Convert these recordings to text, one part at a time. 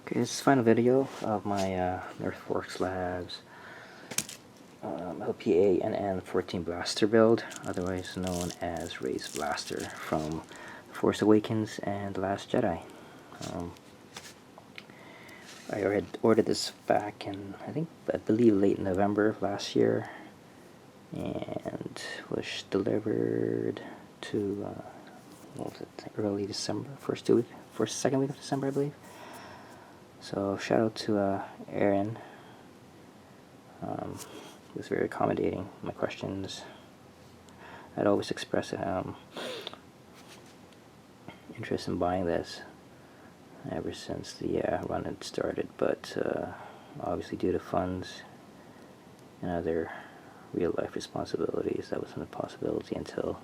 Okay, this is the final video of my NerfworXlab's LPA NN-14 blaster build, otherwise known as Ray's Blaster from Force Awakens and The Last Jedi. I had ordered this back in, I believe late November of last year, and was delivered to, what was it, early December, second week of December, I believe. So shout out to Aaron. He was very accommodating my questions. I'd always expressed interest in buying this ever since the run had started, but obviously due to funds and other real life responsibilities, that wasn't a possibility until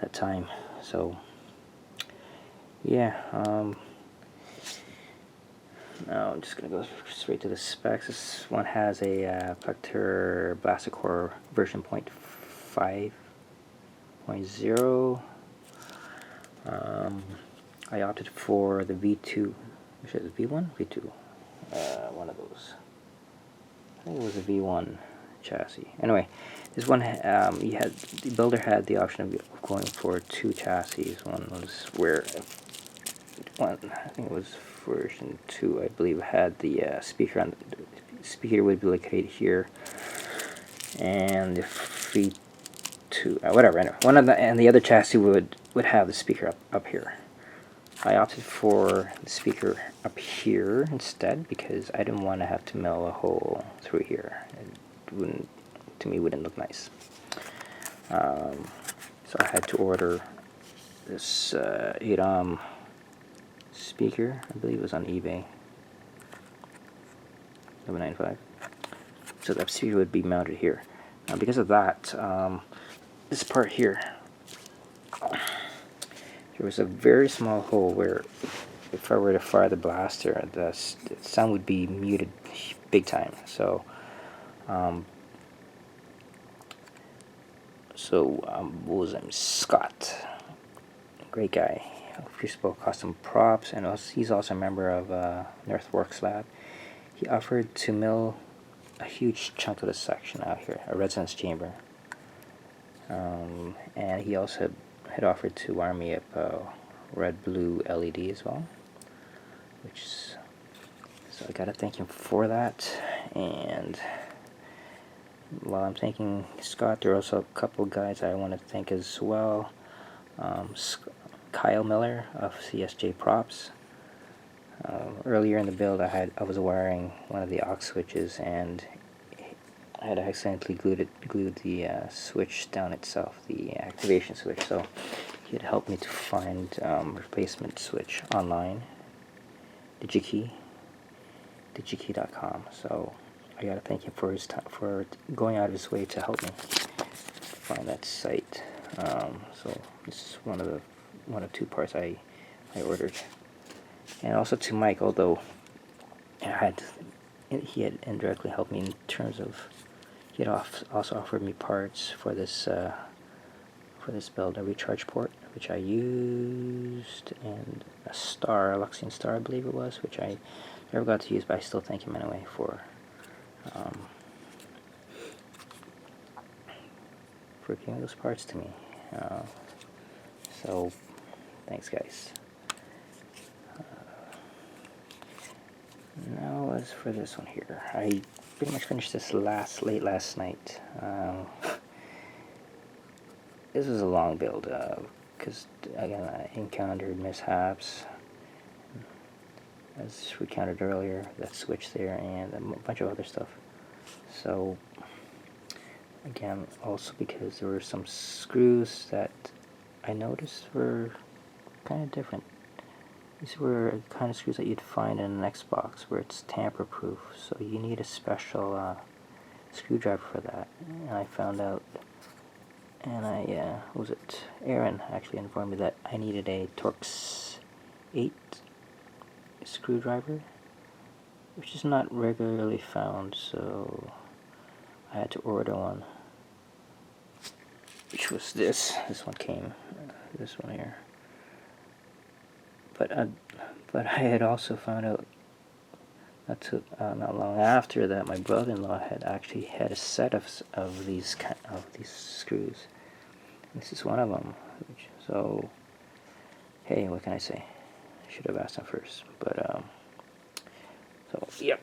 that time. So yeah, now I'm just going to go straight to the specs. This one has a Plecter blaster core version 5.0. I opted for the V2, which is V1? V2. One of those. I think it was a V1 chassis. Anyway, this one, the builder had the option of going for two chassis. One was I think it was version 2, I believe, had the speaker on the speaker would be located here, and the V2, whatever. Anyway, and the other chassis would have the speaker up here. I opted for the speaker up here instead because I didn't want to have to mill a hole through here. It wouldn't look nice. So I had to order this 8-ohm speaker. I believe it was on eBay, $11.95. So that speaker would be mounted here. Now, because of that, this part here, there was a very small hole where, if I were to fire the blaster, the sound would be muted big time. So, what was his name? Scott, great guy. Crucible custom props, and he's also a member of NerfworXlab. He offered to mill a huge chunk of this section out here, a resonance chamber, and he also had offered to wire me up a red-blue LED as well, so I gotta thank him for that. And while I'm thanking Scott, there are also a couple guys I want to thank as well. Kyle Miller of CSJ Props. Earlier in the build, I was wiring one of the aux switches, and I had accidentally glued the switch down itself, the activation switch. So he had helped me to find replacement switch online, digikey.com. So I gotta thank him for his time, for going out of his way to help me find that site. So this is one of two parts I ordered. And also to Mike, although he had indirectly helped me in terms of, he had also offered me parts for this build, a recharge port, which I used, and a Luxian Star, I believe it was, which I never got to use, but I still thank him anyway for giving those parts to me. So thanks, guys. Now as for this one here, I pretty much finished this late last night. This was a long build because again I encountered mishaps, as we counted earlier, that switch there and a bunch of other stuff. So again, also because there were some screws that I noticed were kind of different. These were the kind of screws that you'd find in an Xbox where it's tamper-proof, so you need a special screwdriver for that. And I found out, and Aaron actually informed me that I needed a Torx 8 screwdriver, which is not regularly found, so I had to order one, which was this one came, this one here. But I had also found out not long after that, my brother-in-law had actually had a set of these screws. This is one of them. So, hey, what can I say? I should have asked him first, but so yep.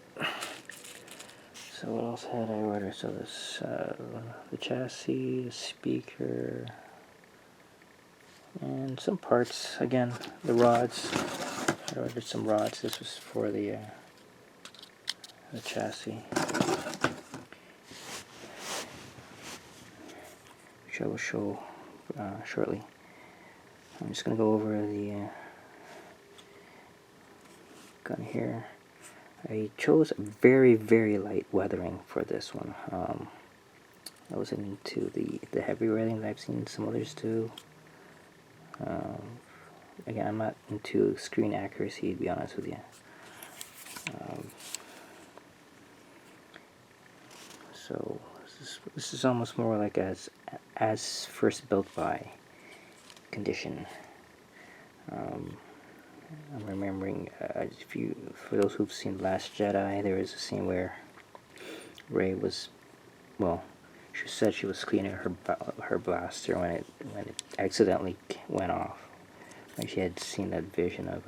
So what else had I ordered? So this the chassis, the speaker, and some parts. Again, the rods. I ordered some rods. This was for the chassis, which I will show shortly. I'm just going to go over the gun here. I chose very, very light weathering for this one. I wasn't into the heavy weathering that I've seen some others do. Again, I'm not into screen accuracy, to be honest with you. So this is almost more like as first built by condition. I'm remembering, for those who've seen Last Jedi, there is a scene where Rey was, well, she said she was cleaning her blaster when it accidentally went off. When she had seen that vision of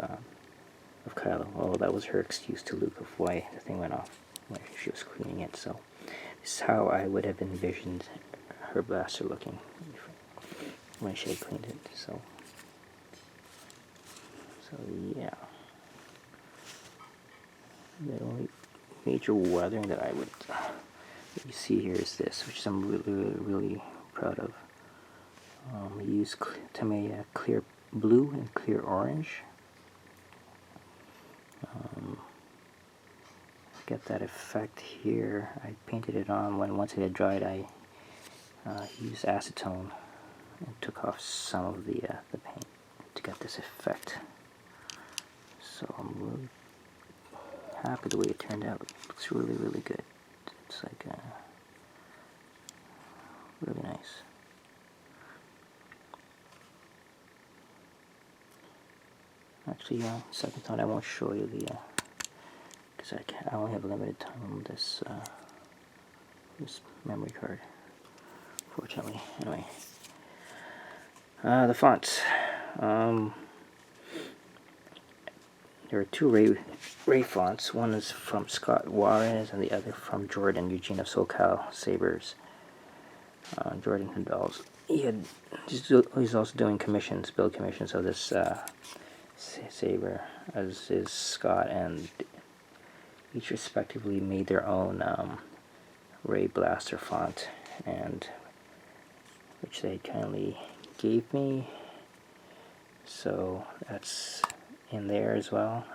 Kylo. Well, that was her excuse to Luke of why the thing went off when she was cleaning it. So this is how I would have envisioned her blaster looking when she had cleaned it. So yeah. The only major weathering that I would you see here is this, which I'm really proud of. I used Tamiya clear blue and clear orange. Get that effect here. I painted it on once it had dried. I used acetone and took off some of the paint to get this effect. So I'm really happy the way it turned out. It looks really, really good. It's like really nice. Actually, second thought, I won't show you the because I only have a limited time on this memory card, fortunately. Anyway, the fonts. There are two Ray fonts. One is from Scott Juarez and the other from Jordan Eugene of SoCal Sabers. Jordan he's also doing build commissions of this Saber, as is Scott, and each respectively made their own Ray Blaster font, and which they kindly gave me. So that's in there as well.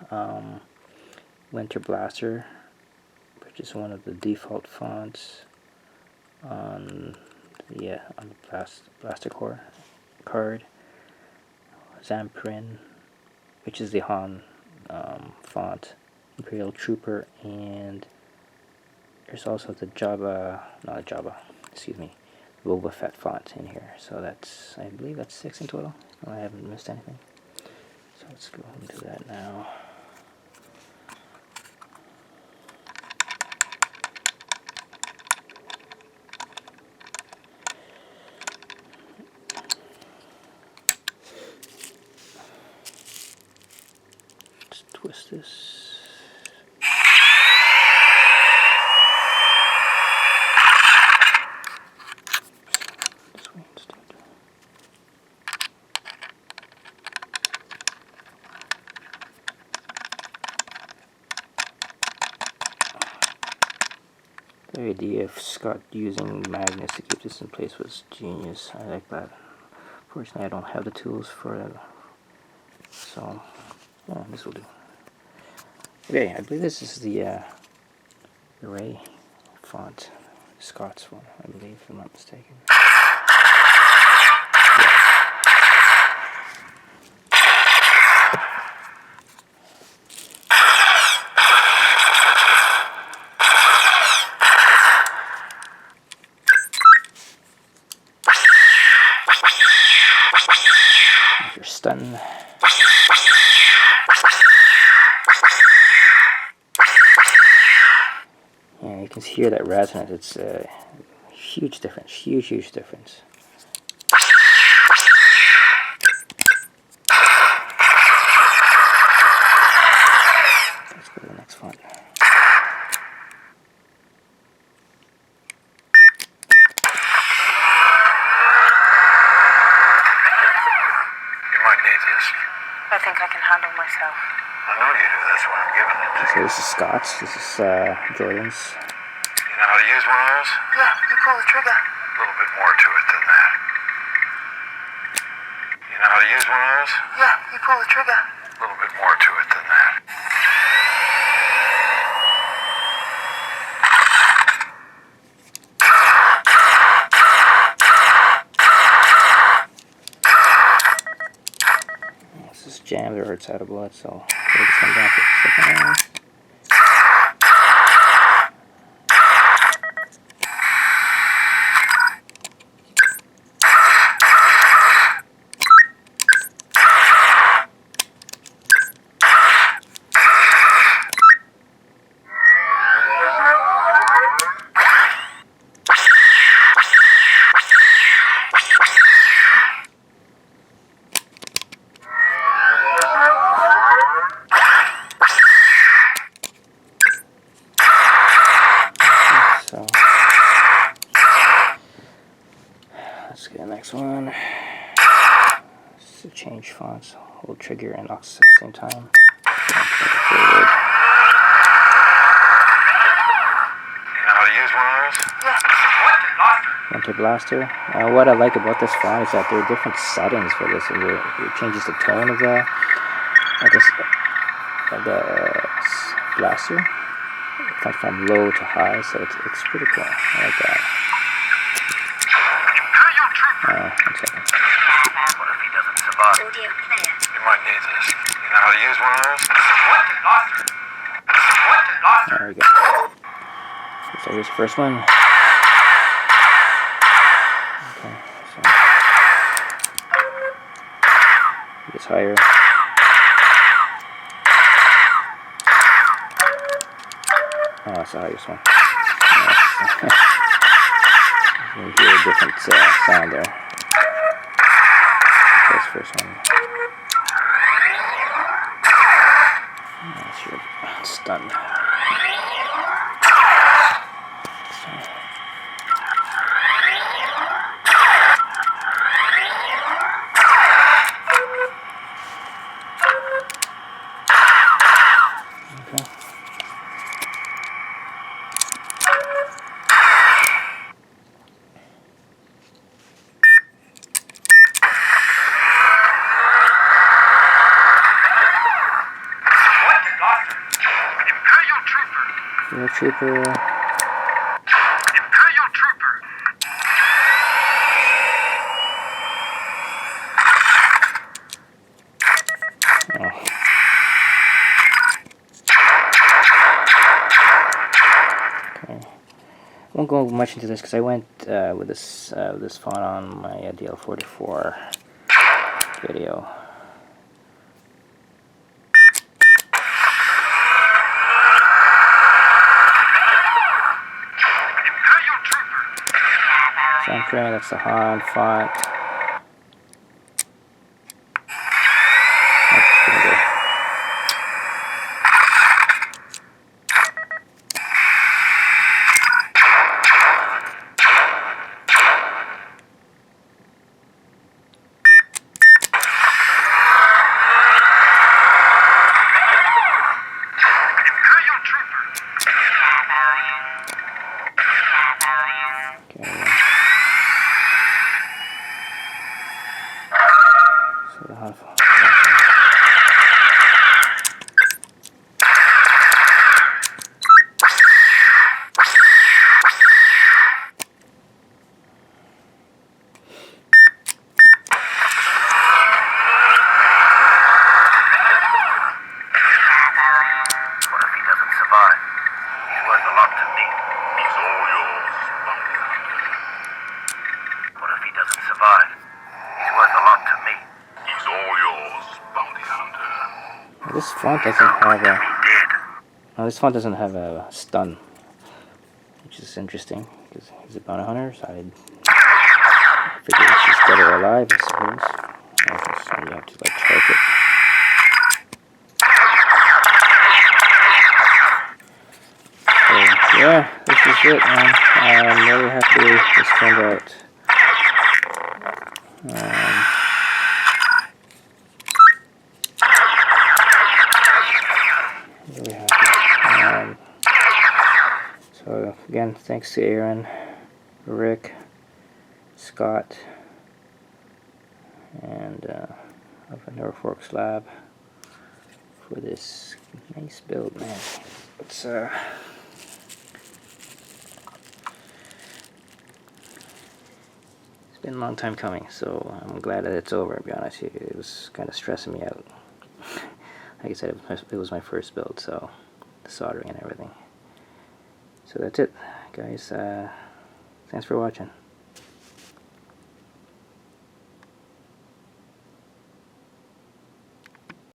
Winter Blaster, which is one of the default fonts on the Blaster Core card. Zamprin, which is the Han font, Imperial Trooper, and there's also the Boba Fett font in here. So I believe that's 6 in total. I haven't missed anything. So let's go ahead and do that now. Let's twist this. The idea of Scott using magnets to keep this in place was genius. I like that. Fortunately, I don't have the tools for it, so this will do. Okay, I believe this is the Ray font, Scott's font, I believe, if I'm not mistaken. Stun. you can hear that resonance. It's a huge difference, huge difference. Let's go to the next font. I think I can handle myself. I know you do, that's why I'm giving it to you. So this is Scott's, this is Jordan's. You know how to use one of those? Yeah, you pull the trigger. A little bit more to it than that. You know how to use one of those? Yeah, you pull the trigger. A little bit more to it than that. This is jammed or it's out of blood, so we'll just come down for a second. Let's get the next one. So change fonts, hold trigger and aux at the same time. Winter Blaster. What I like about this font is that there are different settings for this, and it changes the tone of the blaster. It comes from low to high, so it's pretty cool. I like that. One second. What if he doesn't survive? Audio player. You might need this. You know how to use one of those? There we go. So here's the first one. Okay, so it gets higher. Oh, that's the highest one. You hear a different sound there. That's the first one. That's your stun. Okay. Imperial Trooper. Imperial Trooper. Oh. Okay. I won't go much into this because I went with this font on my DL44 video. Soundtrack, that's the Han font. That's pretty good. Imperial Trooper. Okay. So the Han font. What if he doesn't survive? He's worth a lot to me. He's all yours, bounty hunter. What if he doesn't survive? He's worth a lot to me. He's all yours, bounty hunter. This font doesn't have a. He did. No, this font doesn't have a stun. which is interesting because he's a bounty hunter, so I figured it's just dead or alive, I suppose. So you have to like charge it. So yeah, this is it, man. I'm really happy the way this turned out. Really happy. So again, thanks to Aaron, Rick, Scott, and of NerfworXlab for this nice build, man. It's been a long time coming, so I'm glad that it's over, to be honest. It was kind of stressing me out. Like I said, it was my first build, so the soldering and everything. So that's it, guys. Thanks for watching.